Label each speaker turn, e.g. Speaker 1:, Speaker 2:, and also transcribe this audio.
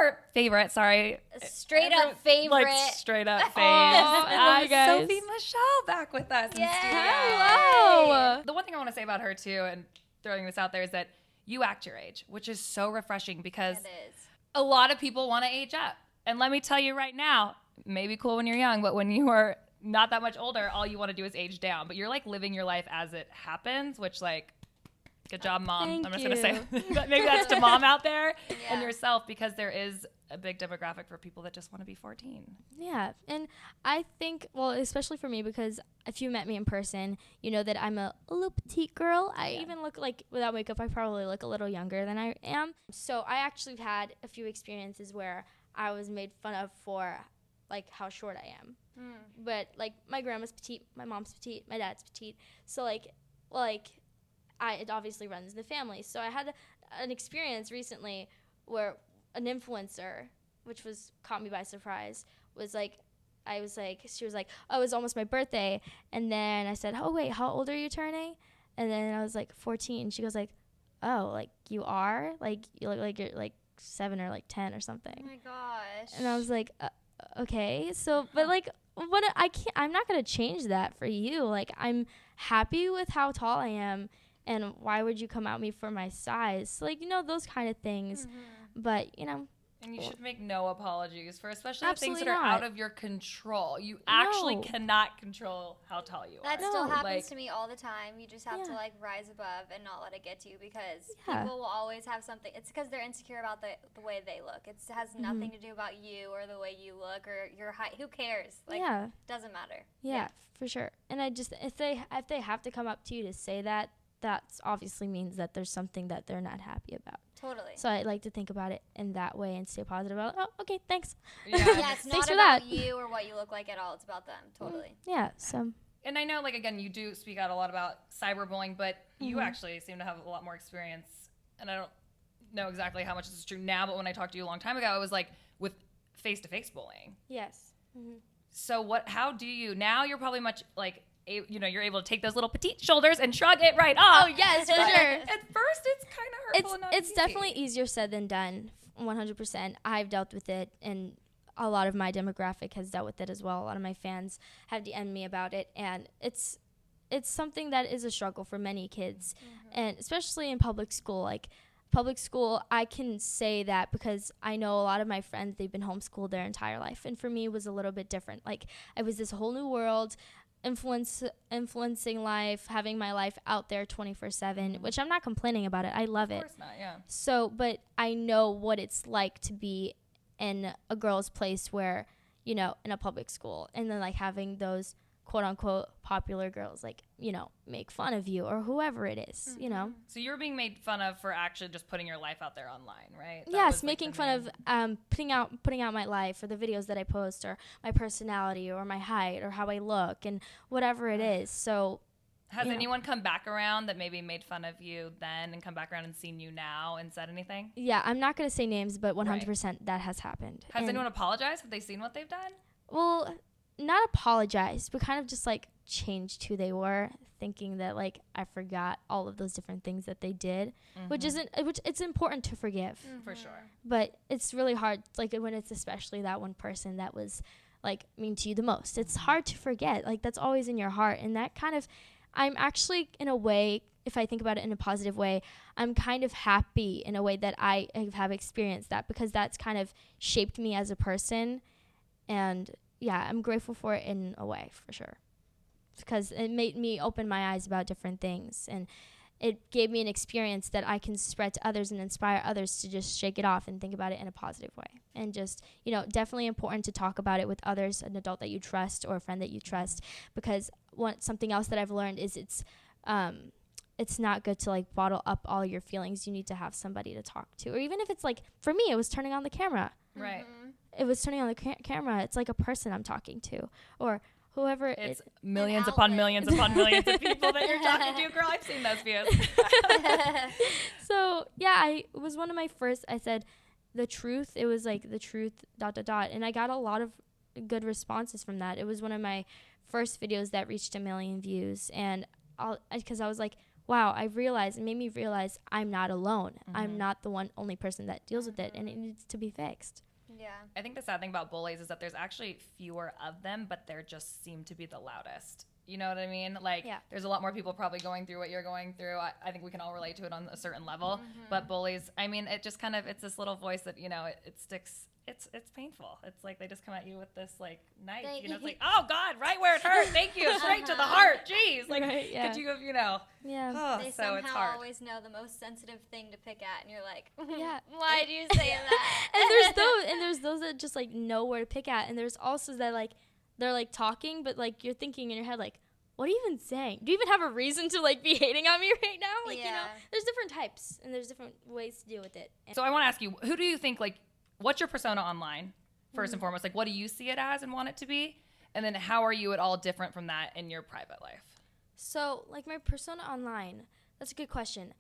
Speaker 1: our favorite, sorry.
Speaker 2: Straight up favorite.
Speaker 1: Like straight up face.
Speaker 3: I love you guys.
Speaker 1: Sophie Michelle back with us in studio.
Speaker 3: Hello.
Speaker 1: The one thing I want to say about her too, and throwing this out there, is that you act your age, which is so refreshing because
Speaker 2: It is.
Speaker 1: a lot of people want to age up. And let me tell you right now, maybe cool when you're young, but when you are not that much older, all you want to do is age down. But you're like living your life as it happens, which like, good job, mom.
Speaker 3: Thank
Speaker 1: I'm just going to say
Speaker 3: you.
Speaker 1: that. Maybe that's to mom out there and
Speaker 2: Yeah.
Speaker 1: yourself, because there is a big demographic for people that just want to be 14.
Speaker 3: Yeah, and I think, well, especially for me, because if you met me in person, you know that I'm a little petite girl. I even look like, without makeup, I probably look a little younger than I am. So I actually had a few experiences where I was made fun of for, like, how short I am. But, like, my grandma's petite, my mom's petite, my dad's petite. So, it obviously runs in the family. So I had an experience recently where an influencer, which caught me by surprise, she was like, oh, it's almost my birthday. And then I said, oh, wait, how old are you turning? And then I was like, 14. She goes like, oh, like you are? Like you look like you're like 7 or like 10 or something.
Speaker 2: Oh my gosh.
Speaker 3: And I was like, okay. So, but like, I'm not going to change that for you. Like, I'm happy with how tall I am. And why would you come at me for my size? Like, those kind of things. But,
Speaker 1: And you should make no apologies for especially the things
Speaker 3: Absolutely
Speaker 1: that are
Speaker 3: not.
Speaker 1: out of your control. You actually
Speaker 3: No.
Speaker 1: cannot control how tall you
Speaker 2: That
Speaker 1: are.
Speaker 2: still
Speaker 3: No.
Speaker 2: happens
Speaker 1: Like-
Speaker 2: to me all the time. You just have to
Speaker 3: Yeah.
Speaker 2: like rise above and not let it get to you, because
Speaker 3: Yeah.
Speaker 2: people will always have something. It's because they're insecure about the way they look. It has nothing to do about you or the way you look or your height. Who cares? Like,
Speaker 3: yeah.
Speaker 2: doesn't matter.
Speaker 3: Yeah, for sure. And I just, if they have to come up to you to say that, that's obviously means that there's something that they're not happy about.
Speaker 2: Totally.
Speaker 3: So I like to think about it in that way and stay positive about, oh, okay, thanks.
Speaker 2: Yeah, it's
Speaker 3: Thanks
Speaker 2: not
Speaker 3: for
Speaker 2: about
Speaker 3: that.
Speaker 2: you or what you look like at all. It's about them. Totally.
Speaker 3: Yeah, so
Speaker 1: And I know, like, again, you do speak out a lot about cyberbullying, but you actually seem to have a lot more experience. And I don't know exactly how much this is true now, but when I talked to you a long time ago, it was like with face-to-face bullying.
Speaker 3: yes.
Speaker 1: So how do you, now you're probably much like, you're able to take those little petite shoulders and shrug it right off.
Speaker 3: Oh, yes, for
Speaker 1: But
Speaker 3: sure.
Speaker 1: At first, it's kind of hurtful and not
Speaker 3: It's
Speaker 1: easy.
Speaker 3: definitely easier said than done, 100%. I've dealt with it, and a lot of my demographic has dealt with it as well. A lot of my fans have DM'd me about it, and it's something that is a struggle for many kids, and especially in public school. Like, public school, I can say that because I know a lot of my friends, they've been homeschooled their entire life, and for me, it was a little bit different. Like, I was this whole new world, influencing life, having my life out there 24/7, which I'm not complaining about it. I love it.
Speaker 1: Of course not, yeah.
Speaker 3: So, but I know what it's like to be in a girl's place where, in a public school, and then like having those quote unquote popular girls like, make fun of you or whoever it is,
Speaker 1: So you were being made fun of for actually just putting your life out there online, right? That
Speaker 3: Yes,
Speaker 1: was, like,
Speaker 3: making
Speaker 1: the
Speaker 3: fun
Speaker 1: main-
Speaker 3: of putting out my life or the videos that I post or my personality or my height or how I look and whatever it is. So
Speaker 1: Has
Speaker 3: you know.
Speaker 1: anyone come back around that maybe made fun of you then and come back around and seen you now and said anything?
Speaker 3: yeah, I'm not going to say names, but 100% that has happened.
Speaker 1: Has
Speaker 3: And-
Speaker 1: anyone apologized? Have they seen what they've done?
Speaker 3: Well, not apologize, but kind of just like changed who they were, thinking that like I forgot all of those different things that they did, which it's important to forgive,
Speaker 1: For sure.
Speaker 3: but it's really hard, like when it's especially that one person that was like mean to you the most. It's hard to forget. Like, that's always in your heart, and that kind of, I'm actually in a way, if I think about it in a positive way, I'm kind of happy in a way that I have experienced that, because that's kind of shaped me as a person. And yeah, I'm grateful for it in a way, for sure, because it made me open my eyes about different things, and it gave me an experience that I can spread to others and inspire others to just shake it off and think about it in a positive way. And just, definitely important to talk about it with others, an adult that you trust or a friend that you trust, because something else that I've learned is it's not good to like bottle up all your feelings. You need to have somebody to talk to, or even if it's like, for me, it was turning on the camera.
Speaker 1: Right.
Speaker 3: It was turning on the camera. It's like a person I'm talking to, or whoever.
Speaker 1: It's millions upon
Speaker 2: outlet.
Speaker 1: millions upon millions of people that you're talking to. Girl, I've seen those views.
Speaker 3: So yeah, it was one of my first. I said the truth. It was like the truth. ... And I got a lot of good responses from that. It was one of my first videos that reached 1 million views, and because I was like, wow, it made me realize I'm not alone. I'm not the only person that deals with it, and it needs to be fixed.
Speaker 2: Yeah.
Speaker 1: I think the sad thing about bullies is that there's actually fewer of them, but they just seem to be the loudest. You know what I mean? Like, there's a lot more people probably going through what you're going through. I think we can all relate to it on a certain level. But bullies, I mean, it just kind of, it's this little voice that, you know, it sticks. It's painful. It's like they just come at you with this, like, knife. You know, it's like, oh, God, right where it hurt. Thank you. Straight to the heart. Jeez. Like, could you have, you know.
Speaker 3: Yeah.
Speaker 1: Oh,
Speaker 2: They
Speaker 1: so it's
Speaker 2: somehow
Speaker 1: hard.
Speaker 2: always know the most sensitive thing to pick at, and you're like,
Speaker 3: Yeah.
Speaker 2: why do you say that?
Speaker 3: and there's those that just like know where to pick at, and there's also that like they're like talking, but like you're thinking in your head like, what are you even saying? Do you even have a reason to like be hating on me right now? Like, you know, there's different types and there's different ways to deal with it.
Speaker 1: So I want to ask you, who do you think, like, what's your persona online, first and foremost? Like, what do you see it as and want it to be? And then how are you at all different from that in your private life?
Speaker 3: So, like, my persona online, that's a good question.